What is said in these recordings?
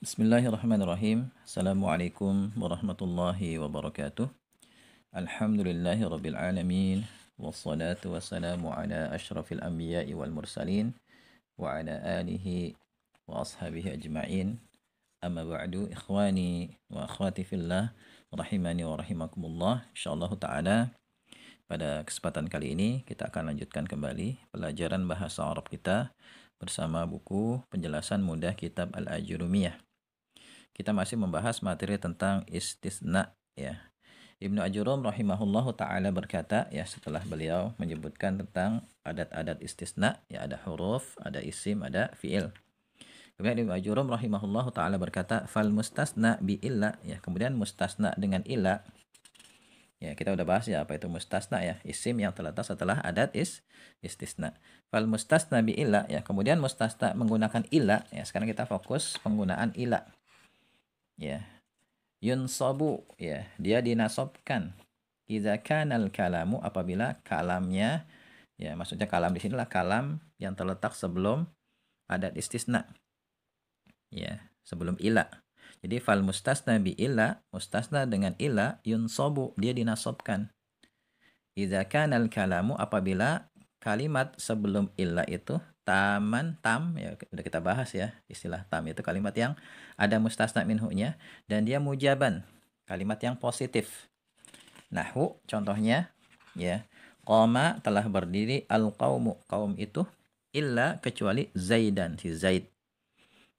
Bismillahirrahmanirrahim. Assalamualaikum warahmatullahi wabarakatuh. Alhamdulillahi rabbil alamin. Wassalatu wassalamu ala ashrafil anbiya'i wal mursalin. Wa ala alihi wa ashabihi ajma'in. Amma ba'du ikhwani wa akhwati fillah. Rahimani wa rahimakumullah. InsyaAllah ta'ala pada kesempatan kali ini kita akan lanjutkan kembali pelajaran bahasa Arab kita bersama buku penjelasan mudah kitab Al-Ajurumiyah. Kita masih membahas materi tentang istisna ya. Ibnu Ajurum rahimahullahu taala berkata ya, setelah beliau menyebutkan tentang adat-adat istisna ya, ada huruf, ada isim, ada fiil. Kemudian Ibnu Ajurum rahimahullahu taala berkata fal mustasna bi illa ya, kemudian mustasna dengan illa. Ya, kita udah bahas ya apa itu mustasna ya, isim yang terletak setelah adat istisna. Fal mustasna bi illa ya, kemudian mustasna menggunakan illa ya. Sekarang kita fokus penggunaan illa. Ya, yunsabu ya, dia dinasobkan idza kanal kalamu, apabila kalamnya ya, maksudnya kalam di sinilah kalam yang terletak sebelum adat istisna ya, sebelum ila. Jadi fal mustasna bi ila, mustasna dengan ila, yunsabu, dia dinasobkan idza kanal kalamu, apabila kalimat sebelum illa itu taman, tam ya, udah kita bahas ya, istilah tam itu kalimat yang ada mustasna minhunya dan dia mujaban, kalimat yang positif. Nahu contohnya ya, qama, telah berdiri, al qaumu, kaum itu, illa, kecuali zaidan, si zaid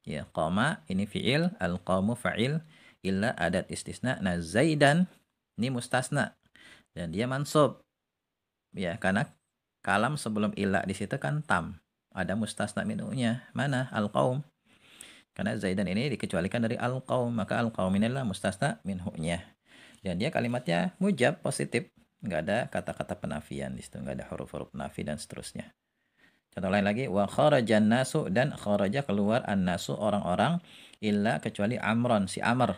ya. Qama ini fiil, al qaumu fa'il, illa adat istisna. Nah, zaidan ini mustasna dan dia mansub ya, karena kalam sebelum illa di situ kan tam, ada mustasna minhunya, mana al-qaum, karena zaidan ini dikecualikan dari al-qaum, maka al-qaum inilah mustasna minhunya dan dia kalimatnya mujab, positif, nggak ada kata-kata penafian di situ, nggak ada huruf-huruf nafi dan seterusnya. Contoh lain lagi, wa kharajan nasu, dan kharaja, keluar, an-nasu, orang-orang, illa, kecuali amron, si amr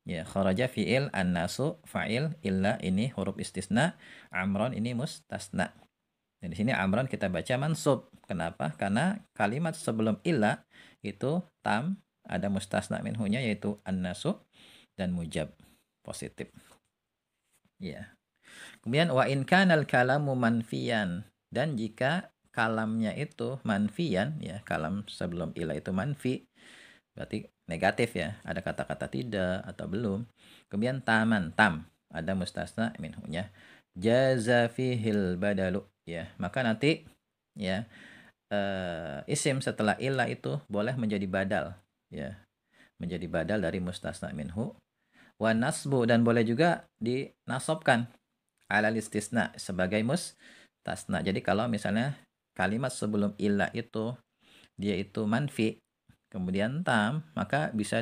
ya. Kharaja fiil, an-nasu fa'il, illa ini huruf istisna, amron ini mustasna. Dan di sini amron kita baca mansub. Kenapa? Karena kalimat sebelum illa itu tam, ada mustasna minhunya yaitu an-nasu dan mujab, positif. Ya. Kemudian wa in kanal kalamu manfiyan, dan jika kalamnya itu manfiyan ya, kalam sebelum illa itu manfi, berarti negatif ya, ada kata-kata tidak atau belum. Kemudian taman, tam, ada mustasna minhunya, jaza fihil badalu ya, maka nanti ya isim setelah illa itu boleh menjadi badal ya, menjadi badal dari mustasna minhu. Wa nasbu, dan boleh juga dinasobkan alal istisna sebagai mustasna. Jadi kalau misalnya kalimat sebelum illa itu dia itu manfi kemudian tam, maka bisa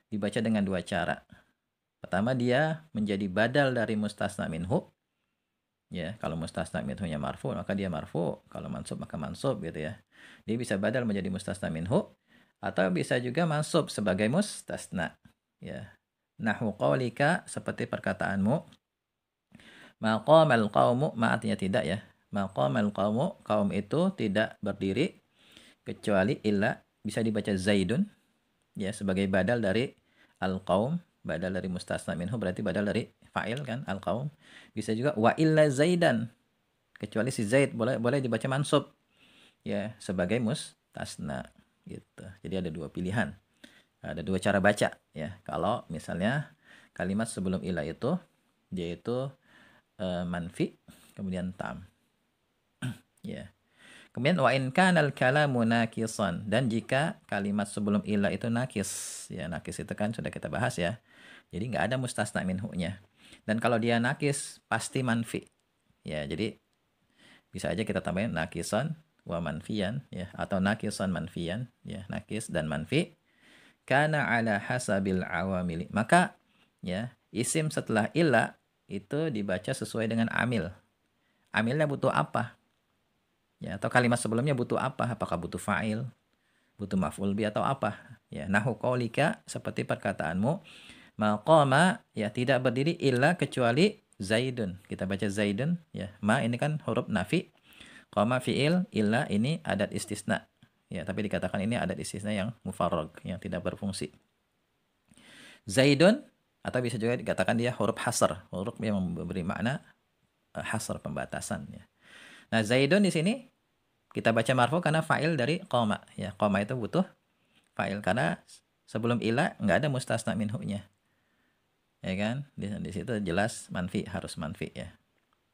dibaca dengan dua cara. Pertama, dia menjadi badal dari mustasna minhu ya, kalau mustasna minhunya marfu maka dia marfu, kalau mansub maka mansub gitu ya. Dia bisa badal menjadi mustasna minhu atau bisa juga mansub sebagai mustasna ya. Nahu qaulika, seperti perkataanmu, maqamal qaumu, ma artinya tidak ya, maqamal qaumu, kaum itu tidak berdiri kecuali illa, bisa dibaca zaidun ya, sebagai badal dari al qaum, badal dari mustasna minhu, berarti badal dari fa'il kan, al qaum. Bisa juga wa illa zaidan, kecuali si zaid, boleh dibaca mansub ya, sebagai mustasna gitu. Jadi ada dua pilihan, ada dua cara baca ya, kalau misalnya kalimat sebelum illa itu dia itu manfi kemudian tam ya. Kemudian wa in kanal kalamu naqisan, dan jika kalimat sebelum illa itu nakis ya, nakis itu kan sudah kita bahas ya, jadi nggak ada mustasna minhunya, dan kalau dia nakis pasti manfi ya. Jadi bisa aja kita tambahin nakisan wa manfiyan ya, atau nakisan manfiyan ya, nakis dan manfi. Kana ala hasabil awamili, maka ya isim setelah illa itu dibaca sesuai dengan amil. Amilnya butuh apa ya, atau kalimat sebelumnya butuh apa, apakah butuh fa'il, butuh maf'ul bi, atau apa ya. Nahu qaulika, seperti perkataanmu, maqama ya, tidak berdiri illa, kecuali zaidun, kita baca zaidun ya. Ma ini kan huruf nafi, qama fi'il, illa ini adat istisna ya, tapi dikatakan ini adat istisna yang mufarrag, yang tidak berfungsi. Zaidun, atau bisa juga dikatakan dia huruf hasr, huruf yang memberi makna hasr, pembatasan ya. Nah, Zaidun di sini kita baca marfu karena fa'il dari qoma ya. Qoma itu butuh fa'il karena sebelum ila nggak ada mustasna minhu-nya. Ya kan? Di situ jelas manfi, harus manfi ya.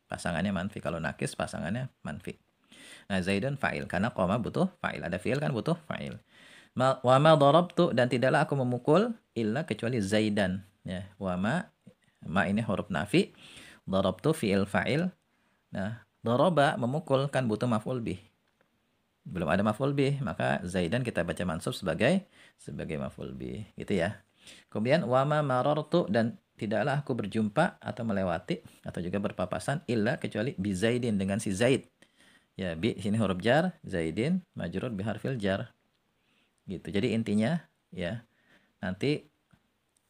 Pasangannya manfi, kalau nakis pasangannya manfi. Nah, Zaidun fa'il karena qoma butuh fa'il, ada fi'il kan butuh fa'il. Wa ma darabtu, dan tidaklah aku memukul illa kecuali Zaidan ya. Wa ma ini huruf nafi, darabtu fi'il fa'il. Nah, daraba memukul kan butuh maf'ul bih. Belum ada maf'ul bih, maka Zaidan kita baca mansub sebagai maf'ul bih, gitu ya. Kemudian wa ma marartu, dan tidaklah aku berjumpa atau melewati atau juga berpapasan illa kecuali bi Zaidin, dengan si Zaid. Ya, bi sini huruf jar, Zaidin majrur bi harfil jar. Gitu. Jadi intinya ya, nanti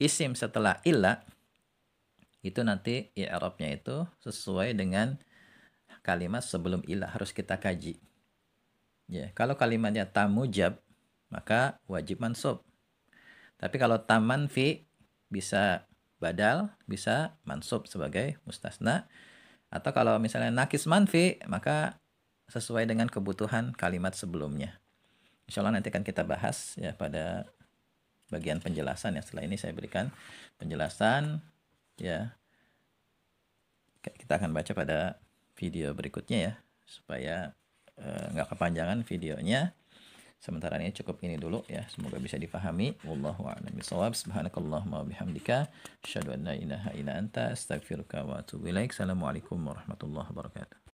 isim setelah illa itu nanti i'rabnya itu sesuai dengan kalimat sebelum illa, harus kita kaji. Ya, kalau kalimatnya tamujab maka wajib mansub. Tapi kalau tam manfi bisa badal, bisa mansub sebagai mustasna. Atau kalau misalnya nakis manfi maka sesuai dengan kebutuhan kalimat sebelumnya. Insya Allah nanti akan kita bahas ya pada bagian penjelasan ya. Setelah ini saya berikan penjelasan ya. Kita akan baca pada video berikutnya ya, supaya nggak kepanjangan videonya. Sementara ini cukup ini dulu ya. Semoga bisa dipahami. Wallahu a'lam bishawab. Subhanakallahumma wa bihamdika asyhadu an la ilaha illa anta astaghfiruka wa atubu ilaik. Assalamualaikum warahmatullahi wabarakatuh.